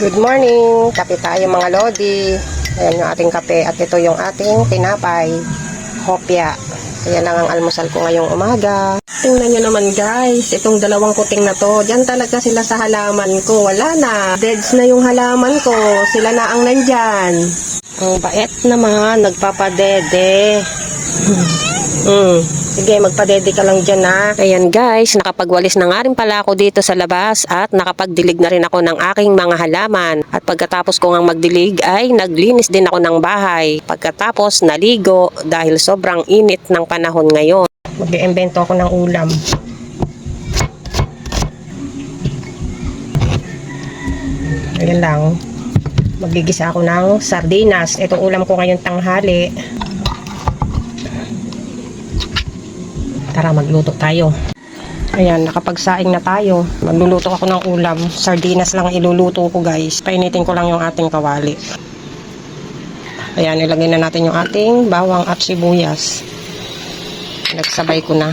Good morning! Kape tayo mga lodi. Ayan yung ating kape at ito yung ating tinapay. Hopya. Kaya lang ang almusal ko ngayong umaga. Tingnan nyo naman guys, itong dalawang kuting na to. Diyan talaga sila sa halaman ko. Wala na. Deads na yung halaman ko. Sila na ang nandyan. Ang bait naman. Nagpapadede. Sige, magpadede ka lang dyan ha. Ayan guys, nakapagwalis na nga rin pala ako dito sa labas at nakapagdilig na rin ako ng aking mga halaman. At pagkatapos ko ngang magdilig ay naglinis din ako ng bahay. Pagkatapos naligo dahil sobrang init ng panahon ngayon. Mag-iimbento ako ng ulam. Ayan lang. Magigisa ako ng sardinas. Itong ulam ko ngayon tanghali. Tara, magluto tayo. Ayan, nakapagsaing na tayo. Magluluto ako ng ulam. Sardinas lang iluluto ko guys. Painitin ko lang yung ating kawali. Ayan, ilagay na natin yung ating bawang at sibuyas. Nagsabay ko na.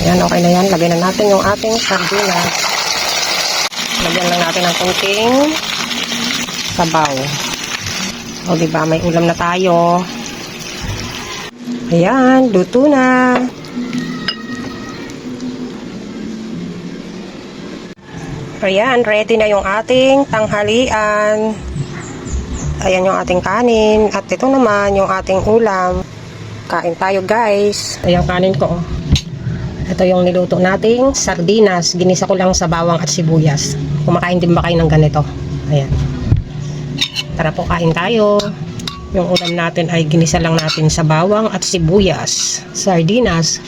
Ayan, okay na yan. Lagay na natin yung ating sardinas. Lagyan lang natin ng kunting sabaw. O diba, may ulam na tayo. Ayan, luto na. Ayan, ready na yung ating tanghalian. Ayan yung ating kanin. At ito naman yung ating ulam. Kain tayo guys. Ayan kanin ko. Ito yung niluto nating sardinas. Ginisa ko lang sa bawang at sibuyas. Kumakain din ba kayo ng ganito? Ayan. Tara po, kain tayo. Yung ulam natin ay ginisa lang natin sa bawang at sibuyas. Sardinas.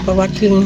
For watching.